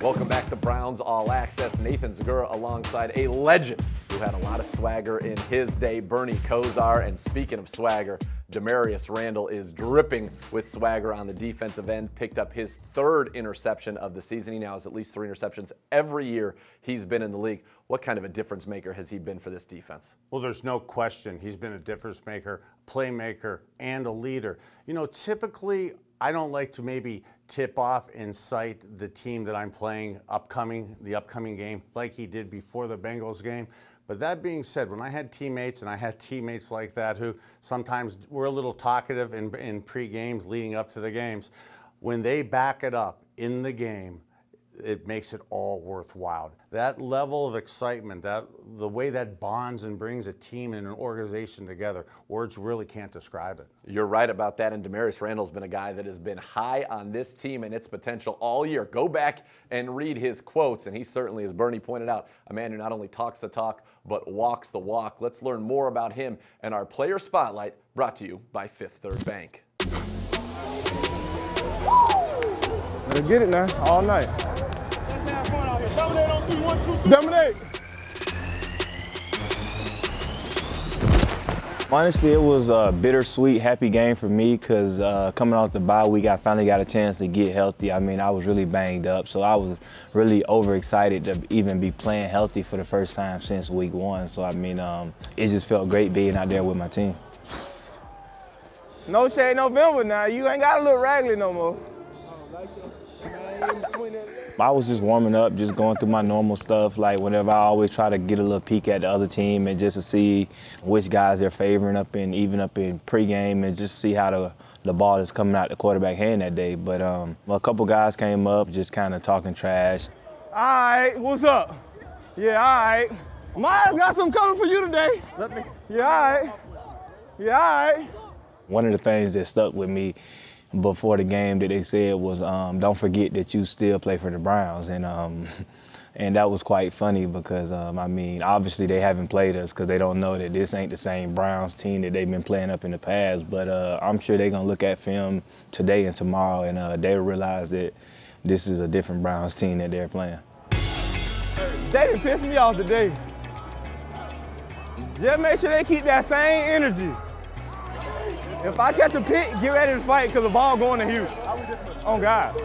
Welcome back to Browns All Access. Nathan Zegura alongside a legend who had a lot of swagger in his day, Bernie Kosar. And speaking of swagger, Damarious Randall is dripping with swagger on the defensive end. Picked up his third interception of the season. He now has at least 3 interceptions every year he's been in the league. What kind of a difference maker has he been for this defense? Well, there's no question. He's been a difference maker, playmaker, and a leader. You know, typically, I don't like to maybe tip off and cite the team that I'm playing the upcoming game like he did before the Bengals game. But that being said, when I had teammates, and I had teammates like that who sometimes were a little talkative in pre-games leading up to the games, when they back it up in the game, it makes it all worthwhile. That level of excitement, the way that bonds and brings a team and an organization together, words really can't describe it. You're right about that, and Damarious Randall's been a guy that has been high on this team and its potential all year. Go back and read his quotes, and he certainly, as Bernie pointed out, a man who not only talks the talk, but walks the walk. Let's learn more about him and our Player Spotlight, brought to you by Fifth Third Bank. Let's get it now, all night. Let's have fun out here. Dominate on 3, 1, 2, 3. Dominate! Honestly, it was a bittersweet, happy game for me because coming off the bye week, I finally got a chance to get healthy. I mean, I was really banged up, so I was really overexcited to even be playing healthy for the first time since week 1. So, I mean, it just felt great being out there with my team. No shade November now. You ain't got to look raggedy no more. I was just warming up, just going through my normal stuff. Like whenever I always try to get a little peek at the other team and just to see which guys they're favoring even up in pregame and just see how the ball is coming out the quarterback hand that day. But a couple guys came up just kind of talking trash. All right, what's up? Yeah, all right. Miles got something coming for you today. Yeah, all right. Yeah, all right. One of the things that stuck with me before the game that they said was, don't forget that you still play for the Browns. And that was quite funny because, I mean, obviously they haven't played us because they don't know that this ain't the same Browns team that they've been playing up in the past. But I'm sure they're going to look at film today and tomorrow and they'll realize that this is a different Browns team that they're playing. They done pissed me off today. Just make sure they keep that same energy. If I catch a pick, get ready to fight because the ball going to Hugh. Oh, God.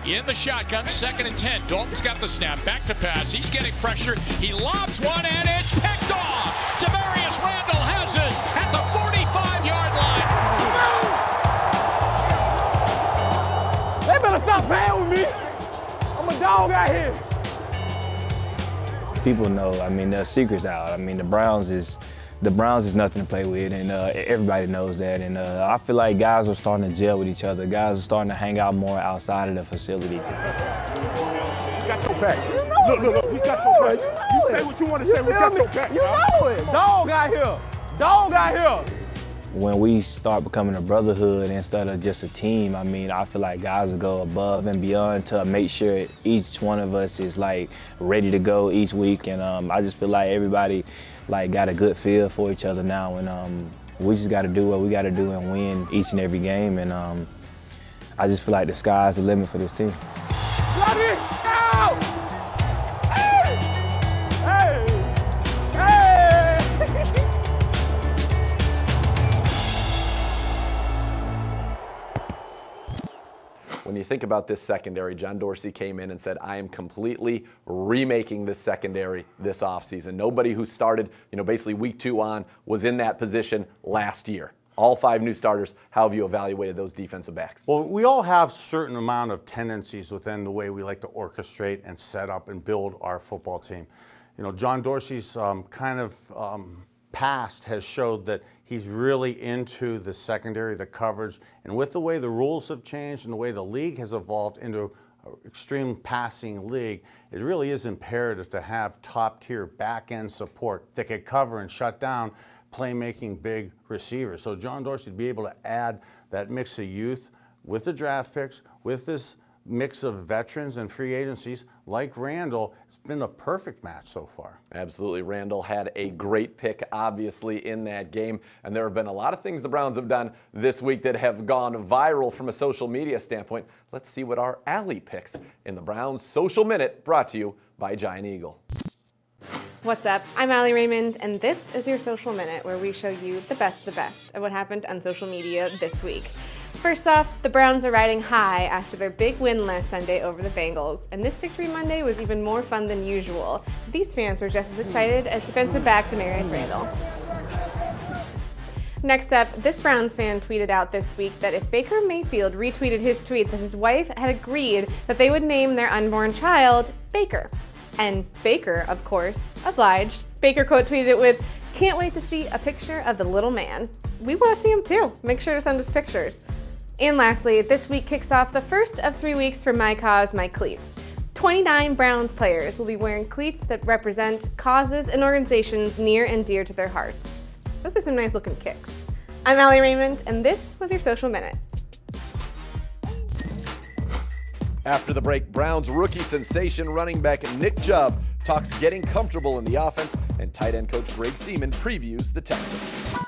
In the shotgun, 2nd and 10. Dalton's got the snap. Back to pass. He's getting pressure. He lobs one, and it's picked off. Damarious Randall has it at the 45-yard line. They better stop playing with me. I'm a dog out here. People know, I mean, the secret's out. I mean, the Browns is nothing to play with, and everybody knows that. And I feel like guys are starting to gel with each other. Guys are starting to hang out more outside of the facility. We got your back. You know look, we got your back. You say what you want to say. We got your back. You know it. Dog out here. Dog out here. When we start becoming a brotherhood instead of just a team, I mean, I feel like guys will go above and beyond to make sure each one of us is like ready to go each week. And I just feel like everybody like got a good feel for each other now, and we just got to do what we got to do and win each and every game. And I just feel like the sky's the limit for this team. Love it. Out. Hey. Hey. Hey. When you think about this secondary, John Dorsey came in and said, I am completely remaking this secondary this offseason. Nobody who started, basically week 2 on was in that position last year. All 5 new starters. How have you evaluated those defensive backs? Well, we all have certain amount of tendencies within the way we like to orchestrate and set up and build our football team. John Dorsey's past has showed that he's really into the secondary, the coverage, and with the way the rules have changed and the way the league has evolved into an extreme passing league, it really is imperative to have top-tier back-end support that can cover and shut down playmaking big receivers. So John Dorsey to be able to add that mix of youth with the draft picks, with this mix of veterans and free agencies like Randall, it's been a perfect match so far. Absolutely. Randall had a great pick, obviously, in that game. And there have been a lot of things the Browns have done this week that have gone viral from a social media standpoint. Let's see what our Allie picks in the Browns Social Minute, brought to you by Giant Eagle. What's up? I'm Allie Raymond, and this is your Social Minute, where we show you the best of what happened on social media this week. First off, the Browns are riding high after their big win last Sunday over the Bengals, and this Victory Monday was even more fun than usual. These fans were just as excited as defensive back Damarious Randall. Next up, this Browns fan tweeted out this week that if Baker Mayfield retweeted his tweet that his wife had agreed that they would name their unborn child Baker. And Baker, of course, obliged. Baker quote tweeted it with, "Can't wait to see a picture of the little man." We want to see him too. Make sure to send us pictures. And lastly, this week kicks off the first of 3 weeks for My Cause, My Cleats. 29 Browns players will be wearing cleats that represent causes and organizations near and dear to their hearts. Those are some nice looking kicks. I'm Allie Raymond, and this was your Social Minute. After the break, Browns rookie sensation running back Nick Chubb talks getting comfortable in the offense, and tight end coach Greg Seaman previews the Texans.